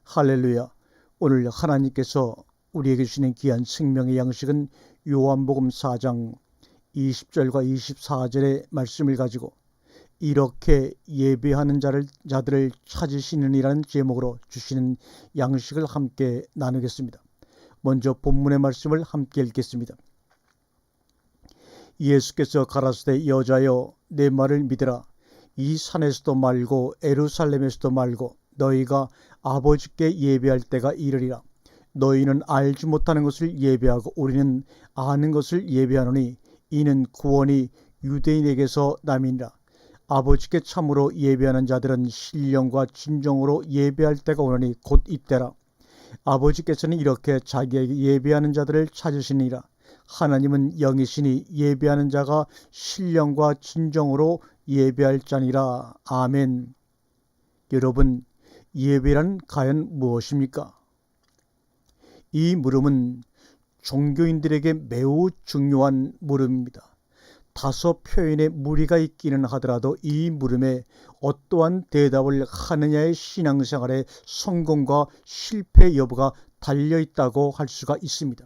할렐루야. 오늘 하나님께서 우리에게 주시는 귀한 생명의 양식은 요한복음 4장 20절과 24절의 말씀을 가지고 이렇게 예배하는 자들을 찾으시느니라는 제목으로 주시는 양식을 함께 나누겠습니다. 먼저 본문의 말씀을 함께 읽겠습니다. 예수께서 가라사대 여자여 내 말을 믿으라. 이 산에서도 말고 예루살렘에서도 말고 너희가 아버지께 예배할 때가 이르리라. 너희는 알지 못하는 것을 예배하고 우리는 아는 것을 예배하노니 이는 구원이 유대인에게서 남이니라. 아버지께 참으로 예배하는 자들은 신령과 진정으로 예배할 때가 오노니 곧 이때라. 아버지께서는 이렇게 자기에게 예배하는 자들을 찾으시니라. 하나님은 영이시니 예배하는 자가 신령과 진정으로 예배할 자니라. 아멘. 여러분, 예배란 과연 무엇입니까? 이 물음은 종교인들에게 매우 중요한 물음입니다. 다소 표현에 무리가 있기는 하더라도 이 물음에 어떠한 대답을 하느냐의 신앙생활의 성공과 실패 여부가 달려있다고 할 수가 있습니다.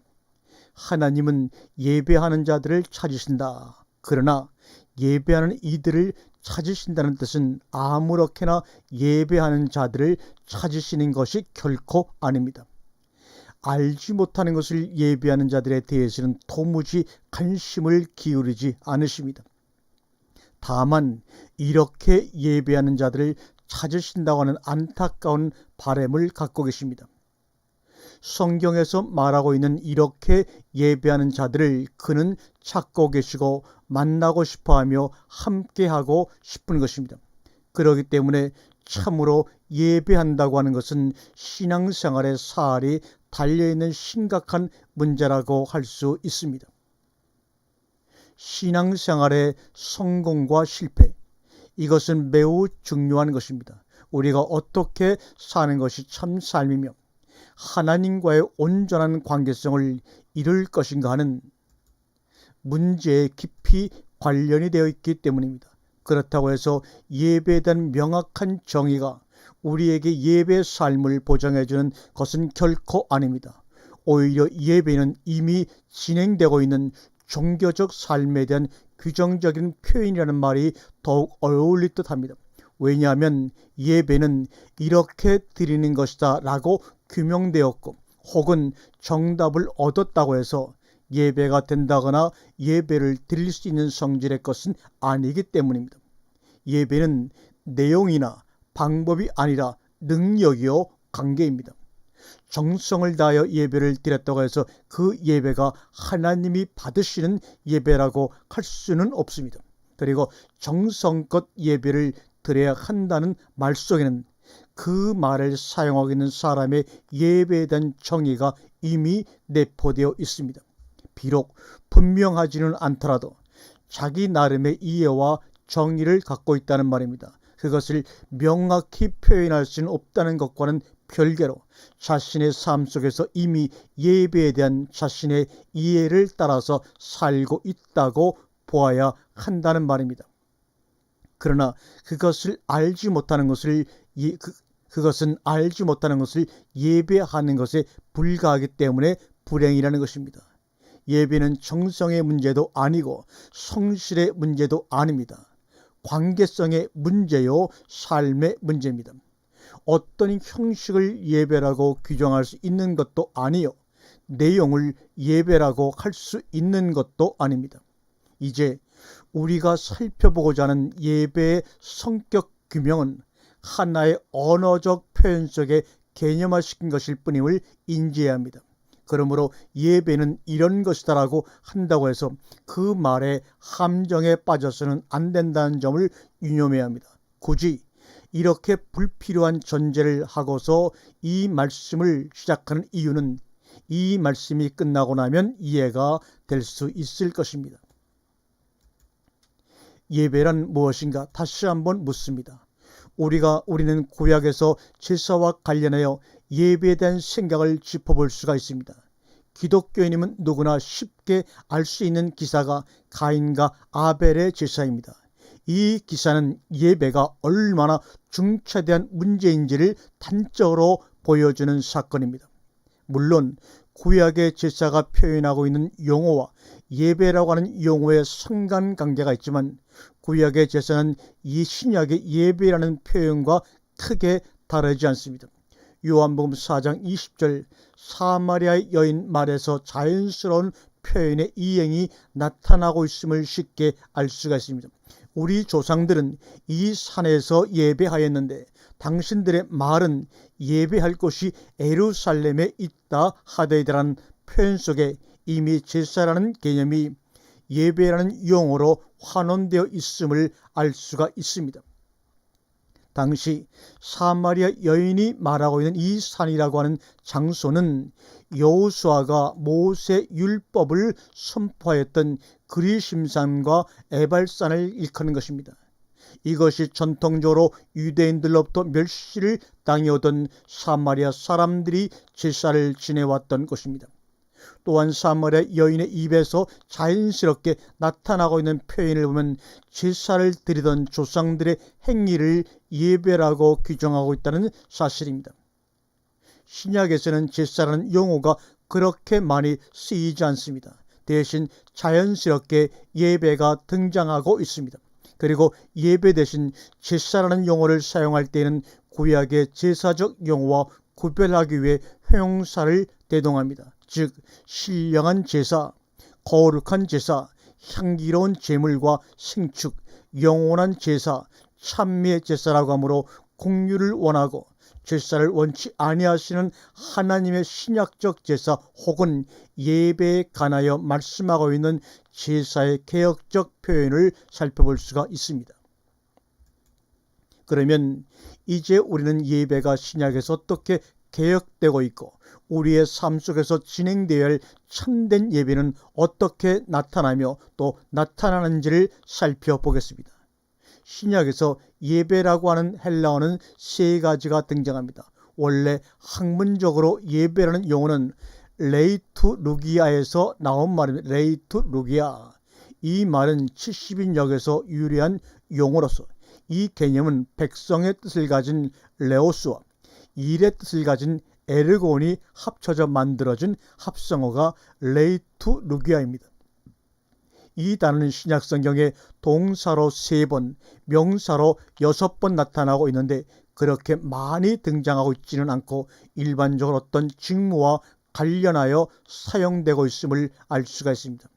하나님은 예배하는 자들을 찾으신다. 그러나 예배하는 이들을 찾으신다는 뜻은 아무렇게나 예배하는 자들을 찾으시는 것이 결코 아닙니다. 알지 못하는 것을 예배하는 자들에 대해서는 도무지 관심을 기울이지 않으십니다. 다만 이렇게 예배하는 자들을 찾으신다고 하는 안타까운 바람을 갖고 계십니다. 성경에서 말하고 있는 이렇게 예배하는 자들을 그는 찾고 계시고 만나고 싶어하며 함께하고 싶은 것입니다. 그렇기 때문에 참으로 예배한다고 하는 것은 신앙생활의 사활이 달려있는 심각한 문제라고 할 수 있습니다. 신앙생활의 성공과 실패, 이것은 매우 중요한 것입니다. 우리가 어떻게 사는 것이 참 삶이며 하나님과의 온전한 관계성을 이룰 것인가 하는 문제에 깊이 관련이 되어 있기 때문입니다. 그렇다고 해서 예배에 대한 명확한 정의가 우리에게 예배의 삶을 보장해주는 것은 결코 아닙니다. 오히려 예배는 이미 진행되고 있는 종교적 삶에 대한 규정적인 표현이라는 말이 더욱 어울릴 듯합니다. 왜냐하면 예배는 이렇게 드리는 것이다 라고 규명되었고 혹은 정답을 얻었다고 해서 예배가 된다거나 예배를 드릴 수 있는 성질의 것은 아니기 때문입니다. 예배는 내용이나 방법이 아니라 능력이요 관계입니다. 정성을 다하여 예배를 드렸다고 해서 그 예배가 하나님이 받으시는 예배라고 할 수는 없습니다. 그리고 정성껏 예배를 드려야 한다는 말 속에는 그 말을 사용하고 있는 사람의 예배에 대한 정의가 이미 내포되어 있습니다. 비록 분명하지는 않더라도 자기 나름의 이해와 정의를 갖고 있다는 말입니다. 그것을 명확히 표현할 수는 없다는 것과는 별개로 자신의 삶 속에서 이미 예배에 대한 자신의 이해를 따라서 살고 있다고 보아야 한다는 말입니다. 그러나 그것은 알지 못하는 것을 예배하는 것에 불과하기 때문에 불행이라는 것입니다. 예배는 정성의 문제도 아니고 성실의 문제도 아닙니다. 관계성의 문제요 삶의 문제입니다. 어떤 형식을 예배라고 규정할 수 있는 것도 아니요 내용을 예배라고 할 수 있는 것도 아닙니다. 이제 우리가 살펴보고자 하는 예배의 성격 규명은 하나의 언어적 표현 속에 개념화시킨 것일 뿐임을 인지해야 합니다. 그러므로 예배는 이런 것이다라고 한다고 해서 그 말의 함정에 빠져서는 안 된다는 점을 유념해야 합니다. 굳이 이렇게 불필요한 전제를 하고서 이 말씀을 시작하는 이유는 이 말씀이 끝나고 나면 이해가 될 수 있을 것입니다. 예배란 무엇인가? 다시 한번 묻습니다. 우리는 구약에서 제사와 관련하여 예배에 대한 생각을 짚어볼 수가 있습니다. 기독교인이면 누구나 쉽게 알 수 있는 기사가 가인과 아벨의 제사입니다. 이 기사는 예배가 얼마나 중차대한 문제인지를 단적으로 보여주는 사건입니다. 물론 구약의 제사가 표현하고 있는 용어와 예배라고 하는 용어의 상관관계가 있지만 구약의 제사는 이 신약의 예배라는 표현과 크게 다르지 않습니다. 요한복음 4장 20절 사마리아의 여인 말에서 자연스러운 표현의 이행이 나타나고 있음을 쉽게 알 수가 있습니다. 우리 조상들은 이 산에서 예배하였는데 당신들의 말은 예배할 곳이 예루살렘에 있다 하더이라는 표현 속에 이미 제사라는 개념이 예배라는 용어로 환원되어 있음을 알 수가 있습니다. 당시 사마리아 여인이 말하고 있는 이 산이라고 하는 장소는 여호수아가 모세 율법을 선포하였던 그리심산과 에발산을 일컫는 것입니다. 이것이 전통적으로 유대인들로부터 멸시를 당해오던 사마리아 사람들이 제사를 지내왔던 것입니다. 또한 사마리아 여인의 입에서 자연스럽게 나타나고 있는 표현을 보면 제사를 드리던 조상들의 행위를 예배라고 규정하고 있다는 사실입니다. 신약에서는 제사라는 용어가 그렇게 많이 쓰이지 않습니다. 대신 자연스럽게 예배가 등장하고 있습니다. 그리고 예배 대신 제사라는 용어를 사용할 때에는 구약의 제사적 용어와 구별하기 위해 형용사를 대동합니다. 즉 신령한 제사, 거룩한 제사, 향기로운 제물과 생축, 영원한 제사, 찬미의 제사라고 하므로 공유를 원하고 제사를 원치 아니하시는 하나님의 신약적 제사 혹은 예배에 관하여 말씀하고 있는 제사의 개혁적 표현을 살펴볼 수가 있습니다. 그러면 이제 우리는 예배가 신약에서 어떻게 개혁되고 있고 우리의 삶 속에서 진행되어야 할 참된 예배는 어떻게 나타나며 또 나타나는지를 살펴보겠습니다. 신약에서 예배라고 하는 헬라어는 세 가지가 등장합니다. 원래 학문적으로 예배라는 용어는 레이투루기아에서 나온 말입니다. 레이투루기아. 이 말은 70인역에서 유래한 용어로서 이 개념은 백성의 뜻을 가진 레오스와 일의 뜻을 가진 에르곤이 합쳐져 만들어진 합성어가 레이투루기아입니다. 이 단어는 신약 성경에 동사로 3번, 명사로 6번 나타나고 있는데 그렇게 많이 등장하고 있지는 않고 일반적으로 어떤 직무와 관련하여 사용되고 있음을 알 수가 있습니다.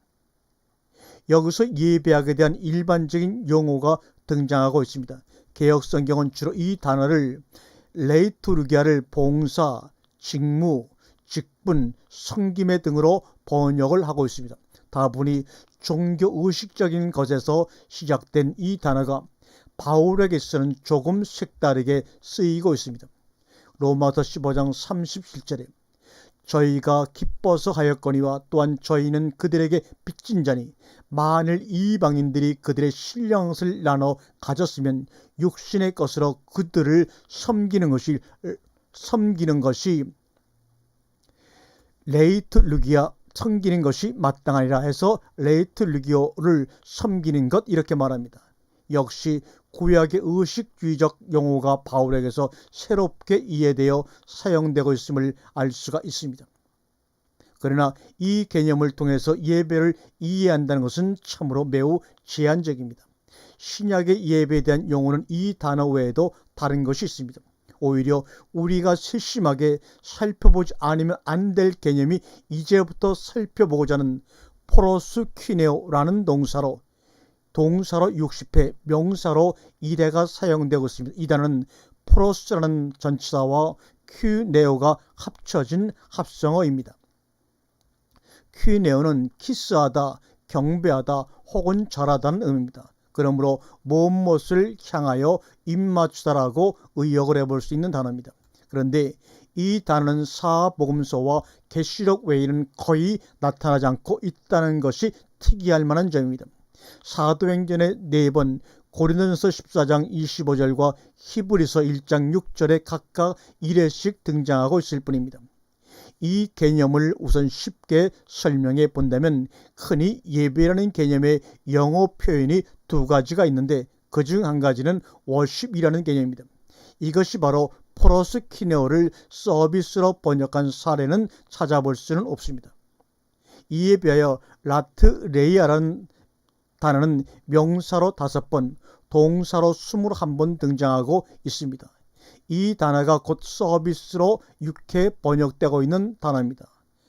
여기서 예배하게 대한 일반적인 용어가 등장하고 있습니다. 개역 성경은 주로 이 단어를 레이투르기아를 봉사, 직무, 직분, 섬김의 등으로 번역을 하고 있습니다. 다분히 종교의식적인 것에서 시작된 이 단어가 바울에게서는 조금 색다르게 쓰이고 있습니다. 로마서 15장 37절에 저희가 기뻐서 하였거니와 또한 저희는 그들에게 빚진 자니 만일 이방인들이 그들의 신령을 나눠 가졌으면 육신의 것으로 그들을 섬기는 것이 레이투르기아 섬기는 것이 마땅하니라 해서 레이투르기오를 섬기는 것 이렇게 말합니다. 역시 구약의 의식주의적 용어가 바울에게서 새롭게 이해되어 사용되고 있음을 알 수가 있습니다. 그러나 이 개념을 통해서 예배를 이해한다는 것은 참으로 매우 제한적입니다. 신약의 예배에 대한 용어는 이 단어 외에도 다른 것이 있습니다. 오히려 우리가 세심하게 살펴보지 않으면 안 될 개념이 이제부터 살펴보고자 하는 포로스퀴네오라는 동사로 60회, 명사로 1회가 사용되고 있습니다. 이 단어는 포로스라는 전치사와 퀴네오가 합쳐진 합성어입니다. 퀴네오는 키스하다, 경배하다 혹은 절하다는 의미입니다. 그러므로 무엇을 향하여 입맞추다라고 의역을 해볼 수 있는 단어입니다. 그런데 이 단어는 사복음서와 계시록 외에는 거의 나타나지 않고 있다는 것이 특이할 만한 점입니다. 사도행전의 4번, 고린도전서 14장 25절과 히브리서 1장 6절에 각각 1회씩 등장하고 있을 뿐입니다. 이 개념을 우선 쉽게 설명해 본다면 흔히 예배라는 개념의 영어 표현이 두 가지가 있는데 그중 한 가지는 워십이라는 개념입니다. 이것이 바로 프로스키네오를 서비스로 번역한 사례는 찾아볼 수는 없습니다. 이에 비하여 라트레이아라는 단어는 명사로 5번, 동사로 21번 등장하고 있습니다. 이 단어가 곧 서비스로 육해 번역되고 있는 단어입니다.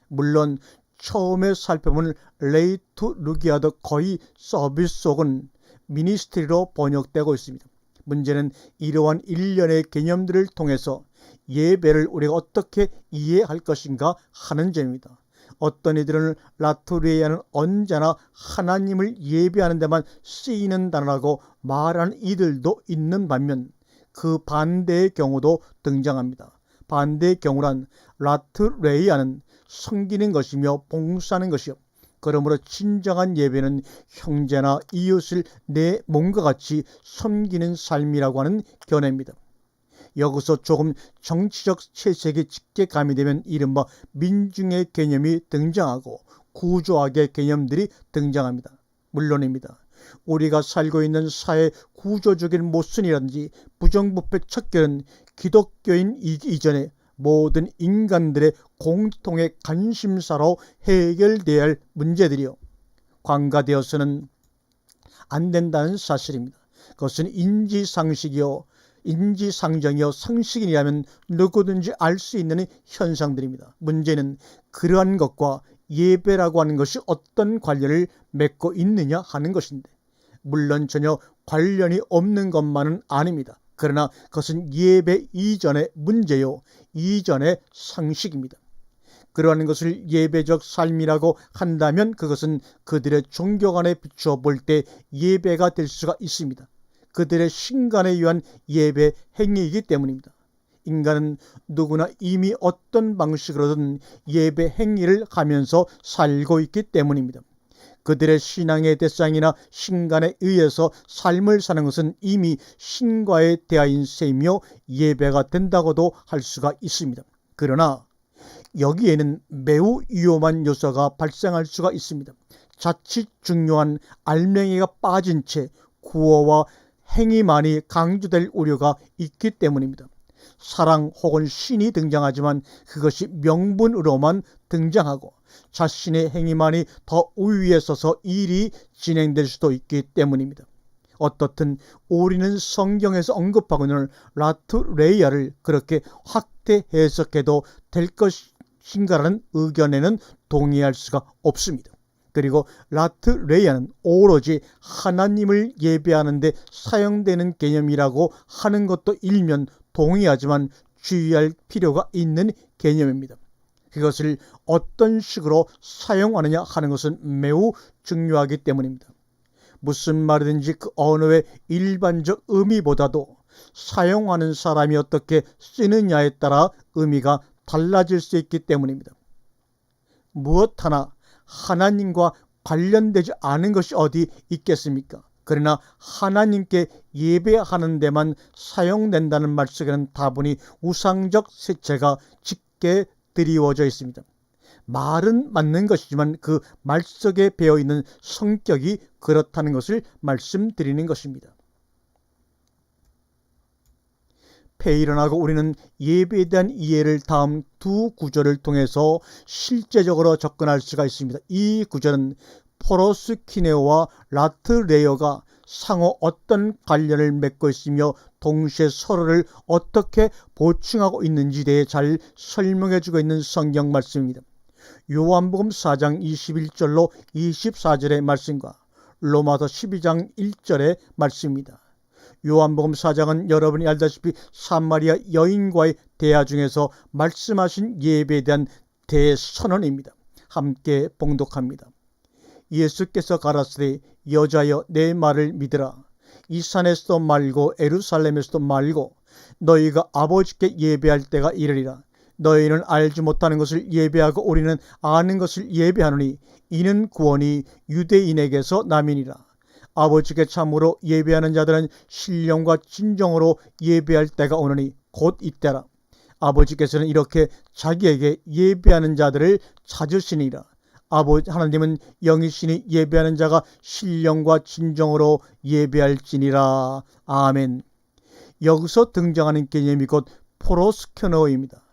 물론 처음에 살펴본 레이투 루기아도 거의 서비스 혹은 미니스트리로 번역되고 있습니다. 문제는 이러한 일련의 개념들을 통해서 예배를 우리가 어떻게 이해할 것인가 하는 점입니다. 어떤 이들은 라트레이아는 언제나 하나님을 예배하는 데만 쓰이는 단어라고 말하는 이들도 있는 반면 그 반대의 경우도 등장합니다. 반대의 경우란 라트레이아는 섬기는 것이며 봉사하는 것이요, 그러므로 진정한 예배는 형제나 이웃을 내 몸과 같이 섬기는 삶이라고 하는 견해입니다. 여기서 조금 정치적 채색이 짙게 가미되면 이른바 민중의 개념이 등장하고 구조학의 개념들이 등장합니다. 물론입니다. 우리가 살고 있는 사회 구조적인 모순이라든지 부정부패 척결은 기독교인이기 이전에 모든 인간들의 공통의 관심사로 해결되어야 할 문제들이요, 관가되어서는 안 된다는 사실입니다. 그것은 인지상식이요, 인지상정이요, 상식이라면 누구든지 알 수 있는 현상들입니다. 문제는 그러한 것과 예배라고 하는 것이 어떤 관련을 맺고 있느냐 하는 것인데, 물론 전혀 관련이 없는 것만은 아닙니다. 그러나 그것은 예배 이전의 문제요, 이전의 상식입니다. 그러한 것을 예배적 삶이라고 한다면 그것은 그들의 종교관에 비추어 볼 때 예배가 될 수가 있습니다. 그들의 신간에 의한 예배 행위이기 때문입니다. 인간은 누구나 이미 어떤 방식으로든 예배 행위를 하면서 살고 있기 때문입니다. 그들의 신앙의 대상이나 신간에 의해서 삶을 사는 것은 이미 신과의 대화인 셈이며 예배가 된다고도 할 수가 있습니다. 그러나 여기에는 매우 위험한 요소가 발생할 수가 있습니다. 자칫 중요한 알맹이가 빠진 채 구호와 행위만이 강조될 우려가 있기 때문입니다. 사랑 혹은 신이 등장하지만 그것이 명분으로만 등장하고 자신의 행위만이 더 우위에 서서 일이 진행될 수도 있기 때문입니다. 어떻든 우리는 성경에서 언급하고 있는 라트레이아를 그렇게 확대 해석해도 될 것인가라는 의견에는 동의할 수가 없습니다. 그리고 라트레이아는 오로지 하나님을 예배하는 데 사용되는 개념이라고 하는 것도 일면 동의하지만 주의할 필요가 있는 개념입니다. 그것을 어떤 식으로 사용하느냐 하는 것은 매우 중요하기 때문입니다. 무슨 말이든지 그 언어의 일반적 의미보다도 사용하는 사람이 어떻게 쓰느냐에 따라 의미가 달라질 수 있기 때문입니다. 무엇 하나 하나님과 관련되지 않은 것이 어디 있겠습니까? 그러나 하나님께 예배하는 데만 사용된다는 말 속에는 다분히 우상적 색채가 짙게 드리워져 있습니다. 말은 맞는 것이지만 그 말 속에 배어있는 성격이 그렇다는 것을 말씀드리는 것입니다. 페이런하고 우리는 예배에 대한 이해를 다음 두 구절을 통해서 실제적으로 접근할 수가 있습니다. 이 구절은 프로스키네오와 라트레이어가 상호 어떤 관련을 맺고 있으며 동시에 서로를 어떻게 보충하고 있는지에 대해 잘 설명해주고 있는 성경 말씀입니다. 요한복음 4장 21절로 24절의 말씀과 로마서 12장 1절의 말씀입니다. 요한복음 4장은 여러분이 알다시피 사마리아 여인과의 대화 중에서 말씀하신 예배에 대한 대선언입니다. 함께 봉독합니다. 예수께서 가라사대 여자여 내 말을 믿으라. 이 산에서도 말고 예루살렘에서도 말고 너희가 아버지께 예배할 때가 이르리라. 너희는 알지 못하는 것을 예배하고 우리는 아는 것을 예배하노니 이는 구원이 유대인에게서 남이니라. 아버지께 참으로 예배하는 자들은 신령과 진정으로 예배할 때가 오느니 곧 이때라. 아버지께서는 이렇게 자기에게 예배하는 자들을 찾으시니라. 아버지 하나님은 영이시니 예배하는 자가 신령과 진정으로 예배할지니라. 아멘. 여기서 등장하는 개념이 곧 포로스케노입니다.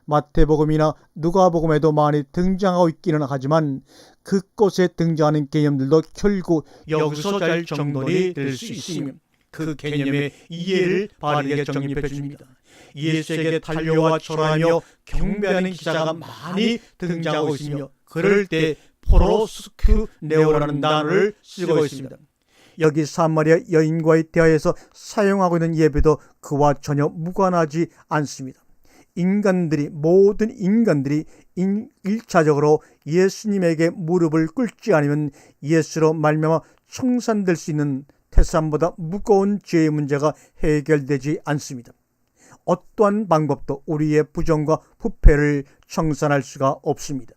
마태복음이나 누가복음에도 많이 등장하고 있기는 하지만 그곳에 등장하는 개념들도 결국 여기서 잘 정돈이 될 수 있으며 그 개념의 이해를 바르게 정립해 줍니다. 예수에게 달려와 절하며 경배하는 기사가 많이 등장하고 있으며 그럴 때 포로스큐네오라는 단어를 쓰고 있습니다. 여기 사마리아 여인과의 대화에서 사용하고 있는 예배도 그와 전혀 무관하지 않습니다. 모든 인간들이 1차적으로 예수님에게 무릎을 꿇지 않으면 예수로 말미암아 청산될 수 있는 태산보다 무거운 죄의 문제가 해결되지 않습니다. 어떠한 방법도 우리의 부정과 부패를 청산할 수가 없습니다.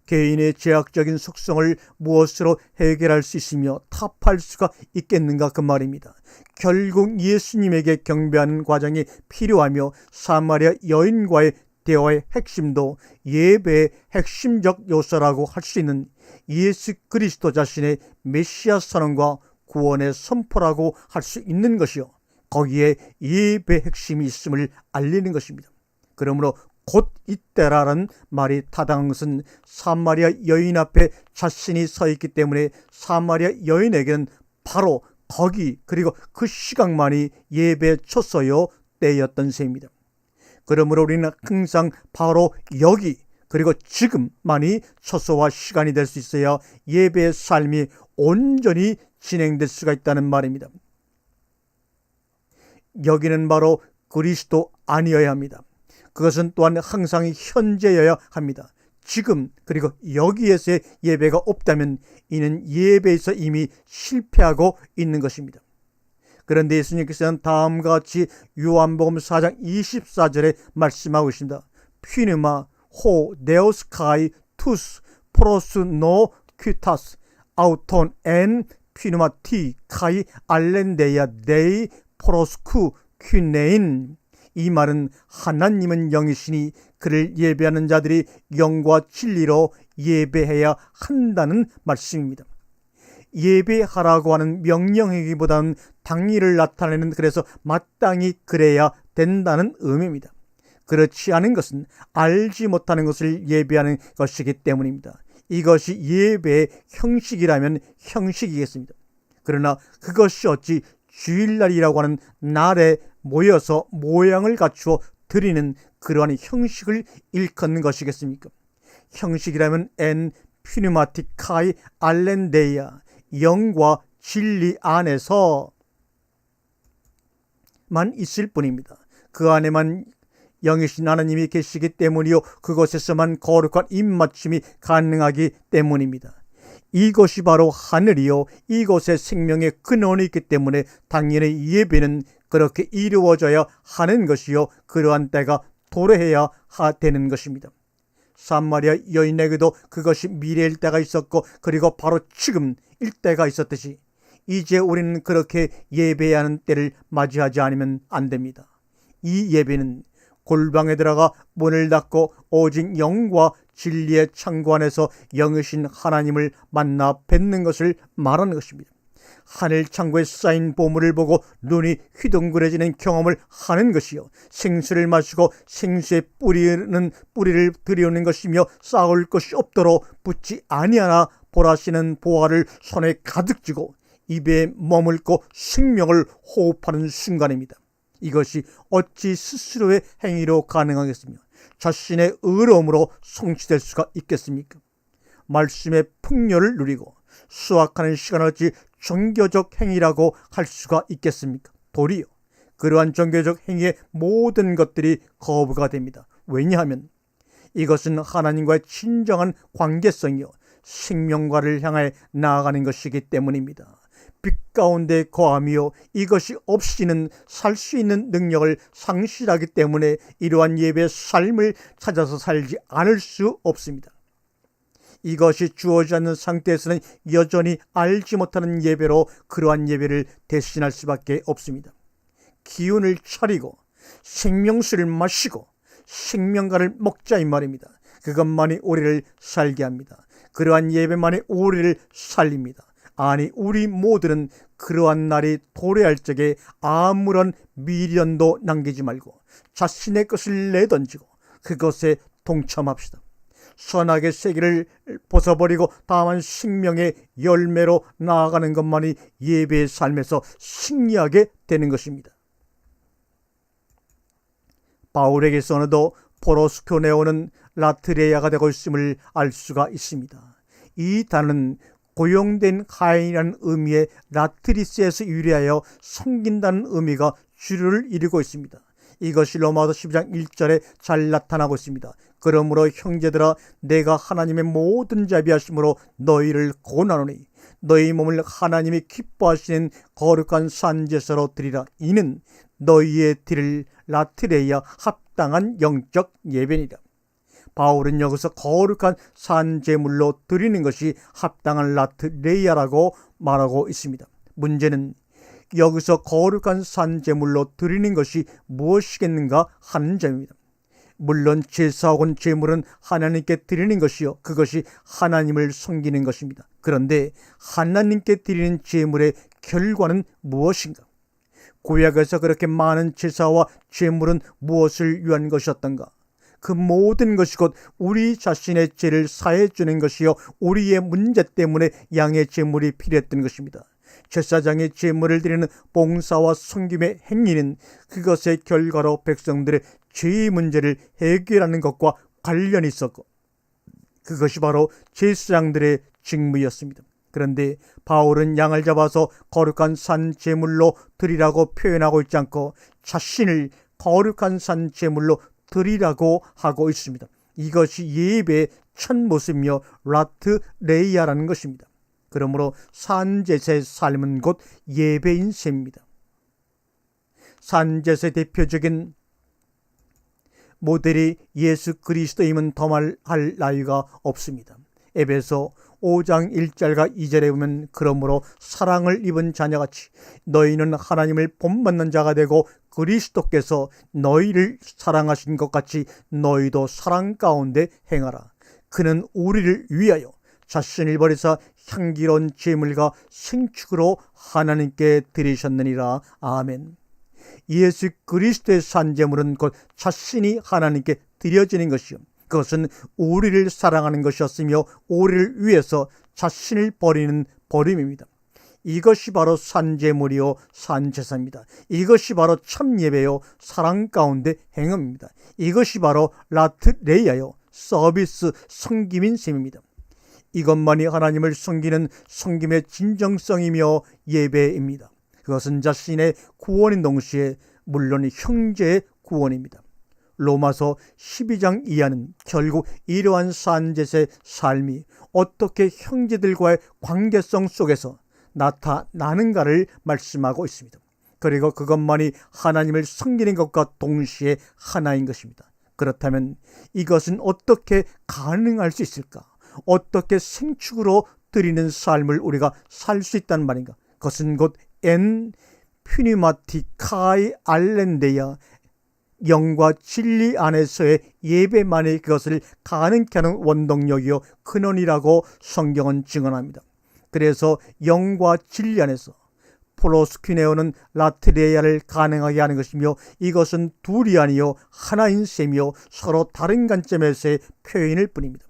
개인의 죄악적인 속성을 무엇으로 해결할 수 있으며 타파할 수가 있겠는가 그 말입니다. 결국 예수님에게 경배하는 과정이 필요하며 사마리아 여인과의 대화의 핵심도 예배의 핵심적 요소라고 할 수 있는 예수 그리스도 자신의 메시아 선언과 구원의 선포라고 할 수 있는 것이요, 거기에 예배의 핵심이 있음을 알리는 것입니다. 그러므로 곧 이때라는 말이 타당한 것은 사마리아 여인 앞에 자신이 서 있기 때문에 사마리아 여인에게는 바로 거기 그리고 그 시각만이 예배 초소요 때였던 셈입니다. 그러므로 우리는 항상 바로 여기 그리고 지금만이 초소와 시간이 될 수 있어야 예배의 삶이 온전히 진행될 수가 있다는 말입니다. 여기는 바로 그리스도 아니어야 합니다. 그것은 또한 항상 현재여야 합니다. 지금 그리고 여기에서의 예배가 없다면 이는 예배에서 이미 실패하고 있는 것입니다. 그런데 예수님께서는 다음과 같이 요한복음 4장 24절에 말씀하고 있습니다. 퓨누마 호 네오스카이 투스 프로스 노 퀴타스 아우톤 엔 퓨누마 티 카이 알렌데야 데이 프로스쿠 퀴네인. 이 말은 하나님은 영이시니 그를 예배하는 자들이 영과 진리로 예배해야 한다는 말씀입니다. 예배하라고 하는 명령이기보다는 당위를 나타내는, 그래서 마땅히 그래야 된다는 의미입니다. 그렇지 않은 것은 알지 못하는 것을 예배하는 것이기 때문입니다. 이것이 예배의 형식이라면 형식이겠습니다. 그러나 그것이 어찌 주일날이라고 하는 날에 모여서 모양을 갖추어 드리는 그러한 형식을 일컫는 것이겠습니까? 형식이라면 엔 퓨뉴마티카이 알렌데이아, 영과 진리 안에서만 있을 뿐입니다. 그 안에만 영이신 하나님이 계시기 때문이요, 그곳에서만 거룩한 입맞춤이 가능하기 때문입니다. 이것이 바로 하늘이요, 이곳에 생명의 근원이 있기 때문에 당연히 예배는 그렇게 이루어져야 하는 것이요, 그러한 때가 도래해야 되는 것입니다. 사마리아 여인에게도 그것이 미래일 때가 있었고 그리고 바로 지금 일때가 있었듯이 이제 우리는 그렇게 예배하는 때를 맞이하지 않으면 안 됩니다. 이 예배는 골방에 들어가 문을 닫고 오직 영과 진리의 창고 안에서 영이신 하나님을 만나 뵙는 것을 말하는 것입니다. 하늘 창고에 쌓인 보물을 보고 눈이 휘둥그레지는 경험을 하는 것이요, 생수를 마시고 생수의 뿌리를 들여오는 것이며 쌓을 것이 없도록 붙지 아니하나 보라시는 보화를 손에 가득 쥐고 입에 머물고 생명을 호흡하는 순간입니다. 이것이 어찌 스스로의 행위로 가능하겠으며 자신의 의로움으로 성취될 수가 있겠습니까? 말씀의 풍요를 누리고 수확하는 시간을 어찌 종교적 행위라고 할 수가 있겠습니까? 도리어 그러한 종교적 행위의 모든 것들이 거부가 됩니다. 왜냐하면 이것은 하나님과의 진정한 관계성이요, 생명과를 향해 나아가는 것이기 때문입니다. 빛 가운데 거함이요, 이것이 없이는 살 수 있는 능력을 상실하기 때문에 이러한 예배의 삶을 찾아서 살지 않을 수 없습니다. 이것이 주어지지 않는 상태에서는 여전히 알지 못하는 예배로 그러한 예배를 대신할 수밖에 없습니다. 기운을 차리고 생명수를 마시고 생명과를 먹자 이 말입니다. 그것만이 우리를 살게 합니다. 그러한 예배만이 우리를 살립니다. 아니, 우리 모두는 그러한 날이 도래할 적에 아무런 미련도 남기지 말고 자신의 것을 내던지고 그것에 동참합시다. 선악의 세계를 벗어버리고 다만 생명의 열매로 나아가는 것만이 예배의 삶에서 승리하게 되는 것입니다. 바울에게서도 포로스코네오는 라트레아가 되고 있음을 알 수가 있습니다. 이 단어는 고용된 가인이라는 의미의 라트리스에서 유래하여 섬긴다는 의미가 주류를 이루고 있습니다. 이것이 로마서 12장 1절에 잘 나타나고 있습니다. 그러므로 형제들아, 내가 하나님의 모든 자비하심으로 너희를 권하노니 너희 몸을 하나님이 기뻐하시는 거룩한 산제사로 드리라. 이는 너희의 드릴 라트레이아 합당한 영적 예배니라. 바울은 여기서 거룩한 산제물로 드리는 것이 합당한 라트레이아라고 말하고 있습니다. 문제는 여기서 거룩한 산제물로 드리는 것이 무엇이겠는가 하는 점입니다. 물론 제사 혹은 제물은 하나님께 드리는 것이요, 그것이 하나님을 섬기는 것입니다. 그런데 하나님께 드리는 제물의 결과는 무엇인가? 구약에서 그렇게 많은 제사와 제물은 무엇을 위한 것이었던가? 그 모든 것이 곧 우리 자신의 죄를 사해 주는 것이요, 우리의 문제 때문에 양의 제물이 필요했던 것입니다. 제사장의 제물을 드리는 봉사와 섬김의 행위는 그것의 결과로 백성들의 죄의 문제를 해결하는 것과 관련이 있었고, 그것이 바로 제사장들의 직무였습니다. 그런데 바울은 양을 잡아서 거룩한 산 제물로 드리라고 표현하고 있지 않고 자신을 거룩한 산 제물로 드리라고 하고 있습니다. 이것이 예배의 첫 모습이며 라트레이아라는 것입니다. 그러므로 산제사의 삶은 곧 예배인 셈입니다. 산제사의 대표적인 모델이 예수 그리스도임은 더 말할 나위가 없습니다. 에베소 5장 1절과 2절에 보면, 그러므로 사랑을 입은 자녀같이 너희는 하나님을 본받는 자가 되고 그리스도께서 너희를 사랑하신 것 같이 너희도 사랑 가운데 행하라. 그는 우리를 위하여 자신을 버리사 향기로운 제물과 생축으로 하나님께 드리셨느니라. 아멘. 예수 그리스도의 산제물은 곧 자신이 하나님께 드려지는 것이요, 그것은 우리를 사랑하는 것이었으며 우리를 위해서 자신을 버리는 버림입니다. 이것이 바로 산제물이요 산제사입니다. 이것이 바로 참예배요 사랑 가운데 행함입니다. 이것이 바로 라트레이아요 서비스 섬김인 셈입니다. 이것만이 하나님을 섬기는 섬김의 진정성이며 예배입니다. 그것은 자신의 구원인 동시에 물론 형제의 구원입니다. 로마서 12장 이하는 결국 이러한 산제사의 삶이 어떻게 형제들과의 관계성 속에서 나타나는가를 말씀하고 있습니다. 그리고 그것만이 하나님을 섬기는 것과 동시에 하나인 것입니다. 그렇다면 이것은 어떻게 가능할 수 있을까? 어떻게 생축으로 드리는 삶을 우리가 살 수 있다는 말인가? 그것은 곧 엔 퓨니마티카이 알렌데야, 영과 진리 안에서의 예배만이 그것을 가능케 하는 원동력이요 근원이라고 성경은 증언합니다. 그래서 영과 진리 안에서 포로스퀴네오는 라트레이아를 가능하게 하는 것이며, 이것은 둘이 아니요 하나인 셈이요 서로 다른 관점에서의 표현일 뿐입니다.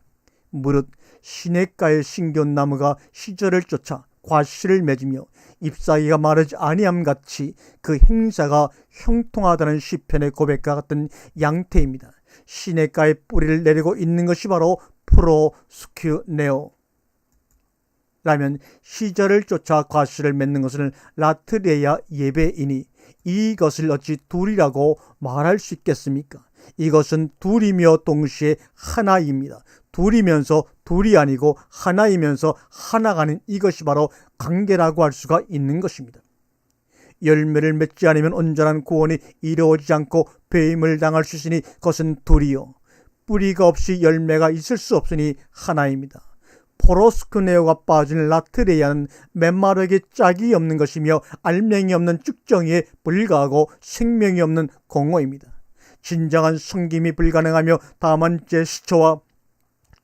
무릇 시냇가의 신교나무가 시절을 쫓아 과실을 맺으며 잎사귀가 마르지 아니함 같이 그 행사가 형통하다는 시편의 고백과 같은 양태입니다. 시냇가에 뿌리를 내리고 있는 것이 바로 포로스퀴네오 라면, 시절을 쫓아 과실을 맺는 것은 라트레이아 예배이니 이것을 어찌 둘이라고 말할 수 있겠습니까? 이것은 둘이며 동시에 하나입니다. 둘이면서 둘이 아니고 하나이면서 하나가 아닌 이것이 바로 관계라고 할 수가 있는 것입니다. 열매를 맺지 않으면 온전한 구원이 이루어지지 않고 배임을 당할 수 있으니 그것은 둘이요, 뿌리가 없이 열매가 있을 수 없으니 하나입니다. 포로스크네오가 빠진 라트레이아는 메마르게 짝이 없는 것이며 알맹이 없는 쭉정이에 불과하고 생명이 없는 공허입니다. 진정한 섬김이 불가능하며 다만 제스처와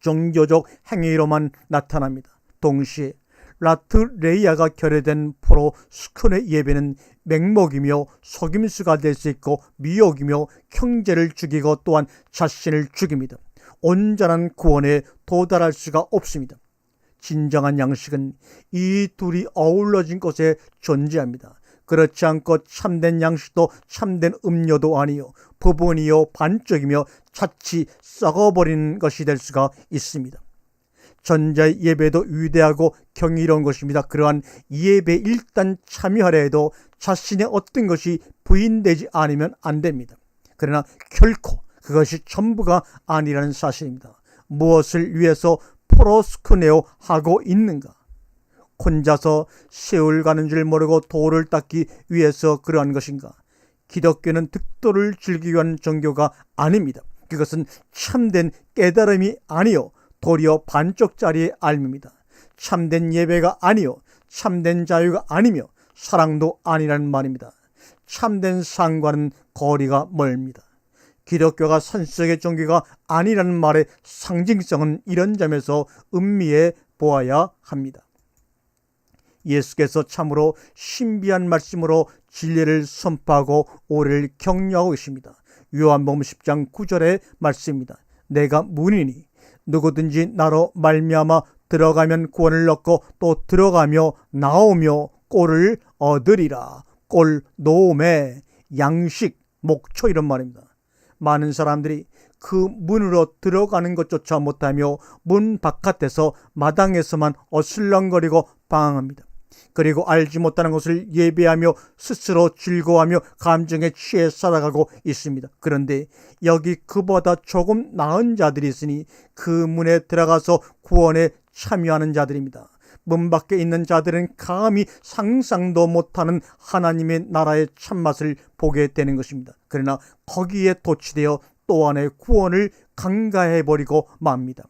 종교적 행위로만 나타납니다. 동시에 라트레이아가 결여된 프로스콘의 예배는 맹목이며 속임수가 될 수 있고 미혹이며 형제를 죽이고 또한 자신을 죽입니다. 온전한 구원에 도달할 수가 없습니다. 진정한 양식은 이 둘이 어우러진 곳에 존재합니다. 그렇지 않고 참된 양식도 참된 음료도 아니요 부분이요 반쪽이며 자칫 썩어버리는 것이 될 수가 있습니다. 전자의 예배도 위대하고 경이로운 것입니다. 그러한 예배에 일단 참여하려 해도 자신의 어떤 것이 부인되지 않으면 안 됩니다. 그러나 결코 그것이 전부가 아니라는 사실입니다. 무엇을 위해서 프로스쿠네오 하고 있는가? 혼자서 세월 가는 줄 모르고 도를 닦기 위해서 그러한 것인가? 기독교는 득도를 즐기기 위한 종교가 아닙니다. 그것은 참된 깨달음이 아니요 도리어 반쪽짜리의 알입니다. 참된 예배가 아니요 참된 자유가 아니며 사랑도 아니라는 말입니다. 참된 상과는 거리가 멀습니다. 기독교가 산속의 종교가 아니라는 말의 상징성은 이런 점에서 음미해 보아야 합니다. 예수께서 참으로 신비한 말씀으로 진리를 선포하고 오래를 격려하고 계십니다. 요한복음 10장 9절의 말씀입니다. 내가 문이니 누구든지 나로 말미암아 들어가면 구원을 얻고 또 들어가며 나오며 꼴을 얻으리라. 꼴, 노매, 양식, 목초 이런 말입니다. 많은 사람들이 그 문으로 들어가는 것조차 못하며 문 바깥에서 마당에서만 어슬렁거리고 방황합니다. 그리고 알지 못하는 것을 예배하며 스스로 즐거워하며 감정에 취해 살아가고 있습니다. 그런데 여기 그보다 조금 나은 자들이 있으니 그 문에 들어가서 구원에 참여하는 자들입니다. 문 밖에 있는 자들은 감히 상상도 못하는 하나님의 나라의 참맛을 보게 되는 것입니다. 그러나 거기에 도취되어 또 하나의 구원을 간과해버리고 맙니다.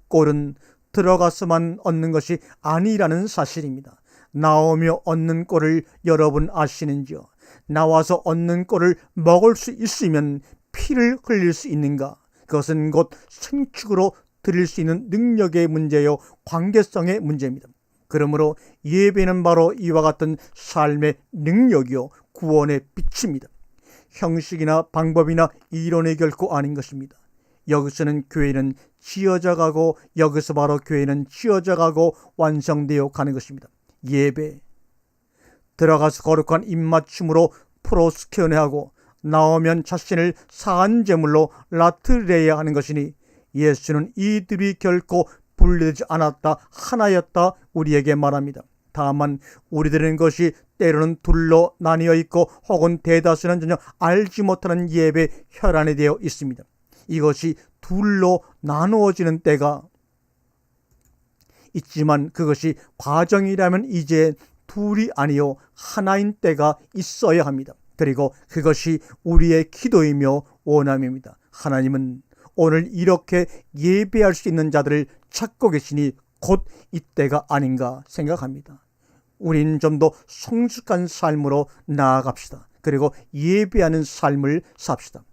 꼴은 들어가서만 얻는 것이 아니라는 사실입니다. 나오며 얻는 꼴을 여러분 아시는지요? 나와서 얻는 꼴을 먹을 수 있으면 피를 흘릴 수 있는가? 그것은 곧 생축으로 드릴 수 있는 능력의 문제요 관계성의 문제입니다. 그러므로 예배는 바로 이와 같은 삶의 능력이요 구원의 빛입니다. 형식이나 방법이나 이론이 결코 아닌 것입니다. 여기서는 교회는 지어져 가고 여기서 바로 교회는 지어져 가고 완성되어 가는 것입니다. 예배, 들어가서 거룩한 입맞춤으로 프로스케어하고 나오면 자신을 사한 제물로 라트레야 하는 것이니 예수는 이들이 결코 분리되지 않았다 하나였다 우리에게 말합니다. 다만 우리들은 것이 때로는 둘로 나뉘어 있고 혹은 대다수는 전혀 알지 못하는 예배 혈안이 되어 있습니다. 이것이 둘로 나누어지는 때가 있지만 그것이 과정이라면 이제 둘이 아니요 하나인 때가 있어야 합니다. 그리고 그것이 우리의 기도이며 원함입니다. 하나님은 오늘 이렇게 예배할 수 있는 자들을 찾고 계시니 곧 이때가 아닌가 생각합니다. 우리는 좀 더 성숙한 삶으로 나아갑시다. 그리고 예배하는 삶을 삽시다.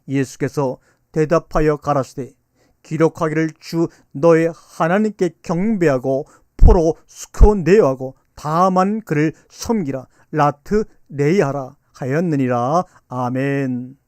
예수께서 대답하여 가라사대 기록하기를 주 너의 하나님께 경배하고 프로스코네오하고 다만 그를 섬기라 라트레이하라 하였느니라. 아멘.